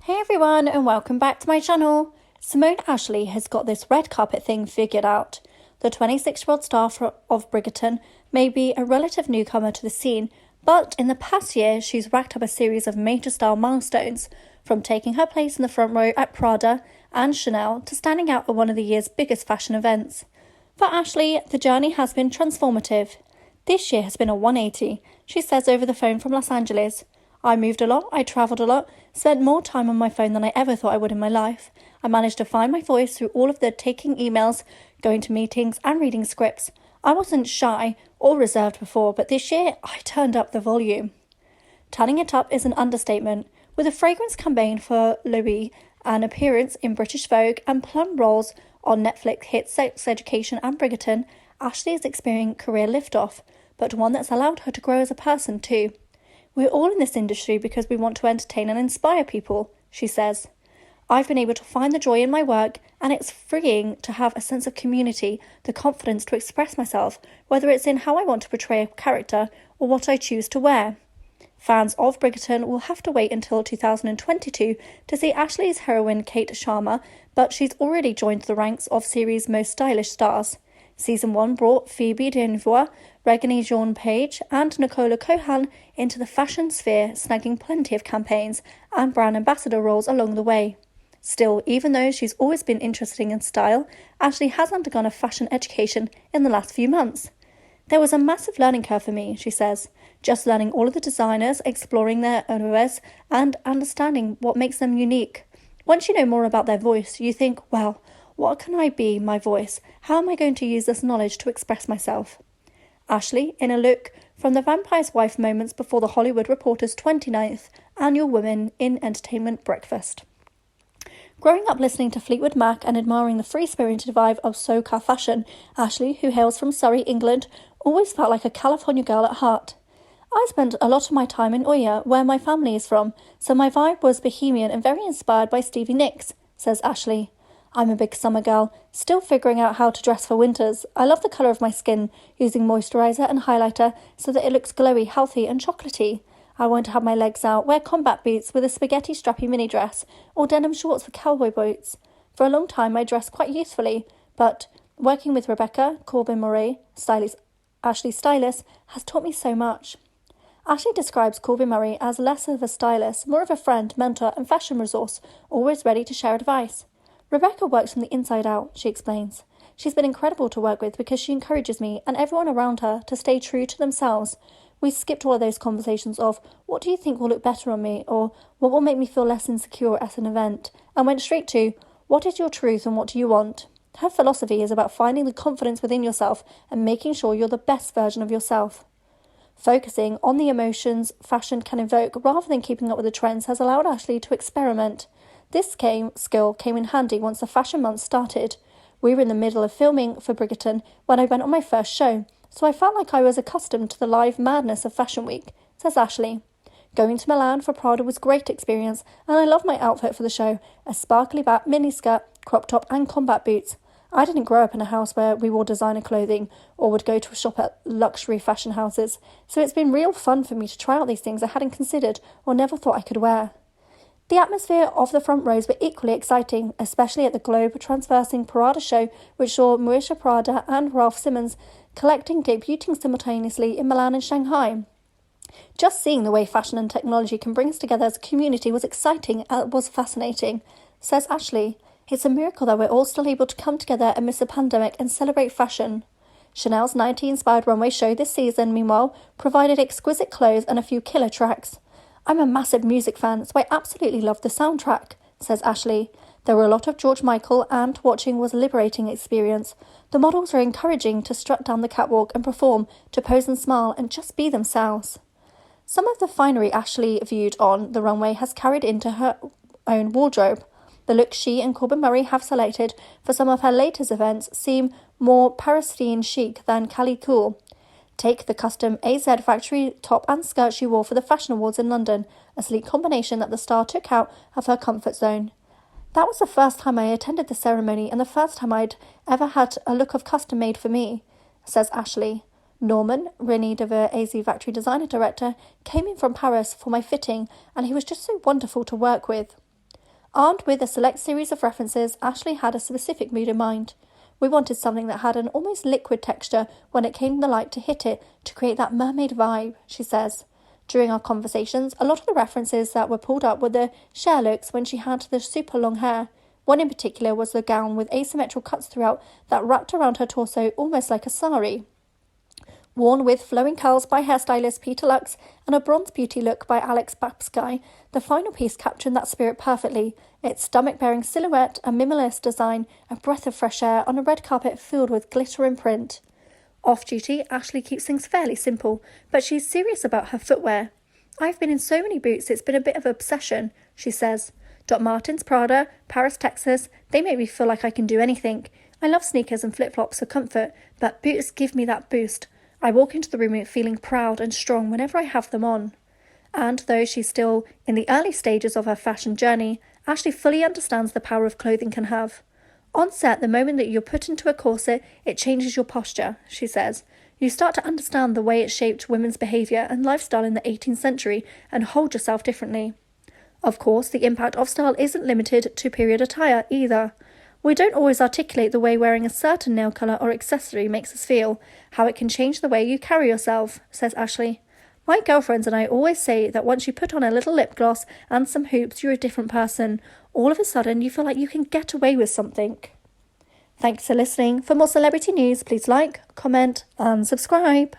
Hey everyone, and welcome back to my channel. Simone Ashley has got this red carpet thing figured out. The 26-year-old star of Bridgerton may be a relative newcomer to the scene, but in the past year she's racked up a series of major style milestones, from taking her place in the front row at Prada and Chanel to standing out at one of the year's biggest fashion events. For Ashley, the journey has been transformative. This year has been a 180, she says over the phone from Los Angeles. I moved a lot, I travelled a lot, spent more time on my phone than I ever thought I would in my life. I managed to find my voice through all of the taking emails, going to meetings and reading scripts. I wasn't shy or reserved before, but this year I turned up the volume. Turning it up is an understatement. With a fragrance campaign for Loewe, an appearance in British Vogue and plum roles on Netflix hit Sex Education and Bridgerton, Ashley is experiencing career liftoff, but one that's allowed her to grow as a person too. We're all in this industry because we want to entertain and inspire people, she says. I've been able to find the joy in my work, and it's freeing to have a sense of community, the confidence to express myself, whether it's in how I want to portray a character or what I choose to wear. Fans of Bridgerton will have to wait until 2022 to see Ashley's heroine Kate Sharma, but she's already joined the ranks of series' most stylish stars. Season 1 brought Phoebe Denvaux, regé-jean Page and Nicola Cohan into the fashion sphere, snagging plenty of campaigns and brand ambassador roles along the way. Still, even though she's always been interested in style, Ashley has undergone a fashion education in the last few months. There was a massive learning curve for me, she says, just learning all of the designers, exploring their oeuvres and understanding what makes them unique. Once you know more about their voice, you think, well, what can I be, my voice? How am I going to use this knowledge to express myself? Ashley, in a look from The Vampire's Wife moments before the Hollywood Reporter's 29th annual Women in Entertainment breakfast. Growing up listening to Fleetwood Mac and admiring the free-spirited vibe of soca fashion, Ashley, who hails from Surrey, England, always felt like a California girl at heart. I spent a lot of my time in Oya, where my family is from, so my vibe was bohemian and very inspired by Stevie Nicks, says Ashley. I'm a big summer girl, still figuring out how to dress for winters. I love the colour of my skin, using moisturiser and highlighter so that it looks glowy, healthy and chocolatey. I want to have my legs out, wear combat boots with a spaghetti strappy mini dress, or denim shorts with cowboy boots. For a long time I dressed quite youthfully, but working with Rebecca Corbin-Murray, Ashley's stylist, has taught me so much. Ashley describes Corbin-Murray as less of a stylist, more of a friend, mentor and fashion resource, always ready to share advice. Rebecca works from the inside out, she explains. She's been incredible to work with because she encourages me and everyone around her to stay true to themselves. We skipped all of those conversations of, what do you think will look better on me, or what will make me feel less insecure at an event, and went straight to, what is your truth and what do you want? Her philosophy is about finding the confidence within yourself and making sure you're the best version of yourself. Focusing on the emotions fashion can evoke rather than keeping up with the trends has allowed Ashley to experiment. This skill came in handy once the fashion month started. We were in the middle of filming for Bridgerton when I went on my first show, so I felt like I was accustomed to the live madness of Fashion Week, says Ashley. Going to Milan for Prada was a great experience, and I love my outfit for the show, a sparkly back miniskirt, crop top and combat boots. I didn't grow up in a house where we wore designer clothing or would go to a shop at luxury fashion houses, so it's been real fun for me to try out these things I hadn't considered or never thought I could wear. The atmosphere of the front rows were equally exciting, especially at the Globe Transversing Prada show, which saw Mauricia Prada and Ralph Simmons debuting simultaneously in Milan and Shanghai. Just seeing the way fashion and technology can bring us together as a community was exciting and was fascinating, says Ashley. It's a miracle that we're all still able to come together amidst the pandemic and celebrate fashion. Chanel's 90-inspired runway show this season, meanwhile, provided exquisite clothes and a few killer tracks. I'm a massive music fan, so I absolutely loved the soundtrack, says Ashley. There were a lot of George Michael and watching was a liberating experience. The models were encouraging to strut down the catwalk and perform, to pose and smile and just be themselves. Some of the finery Ashley viewed on the runway has carried into her own wardrobe. The looks she and Corbin-Murray have selected for some of her latest events seem more Parisienne chic than Cali cool. Take the custom AZ factory top and skirt she wore for the Fashion Awards in London, a sleek combination that the star took out of her comfort zone. That was the first time I attended the ceremony and the first time I'd ever had a look of custom made for me, says Ashley. Norman, René de AZ factory designer director, came in from Paris for my fitting and he was just so wonderful to work with. Armed with a select series of references, Ashley had a specific mood in mind. We wanted something that had an almost liquid texture when it came to the light to hit it to create that mermaid vibe, she says. During our conversations, a lot of the references that were pulled up were the Cher looks when she had the super long hair. One in particular was the gown with asymmetrical cuts throughout that wrapped around her torso almost like a sari. Worn with flowing curls by hairstylist Peter Lux and a bronze beauty look by Alex Babsky, the final piece captured that spirit perfectly, its stomach-bearing silhouette, a minimalist design, a breath of fresh air on a red carpet filled with glitter and print. Off-duty, Ashley keeps things fairly simple, but she's serious about her footwear. "I've been in so many boots it's been a bit of an obsession," she says. Doc Martens, Prada, Paris, Texas, they make me feel like I can do anything. I love sneakers and flip-flops for comfort, but boots give me that boost. I walk into the room feeling proud and strong whenever I have them on. And though she's still in the early stages of her fashion journey, Ashley fully understands the power of clothing can have. On set, the moment that you're put into a corset, it changes your posture, she says. You start to understand the way it shaped women's behaviour and lifestyle in the 18th century and hold yourself differently. Of course, the impact of style isn't limited to period attire either. We don't always articulate the way wearing a certain nail colour or accessory makes us feel, how it can change the way you carry yourself, says Ashley. My girlfriends and I always say that once you put on a little lip gloss and some hoops, you're a different person. All of a sudden, you feel like you can get away with something. Thanks for listening. For more celebrity news, please like, comment, and subscribe.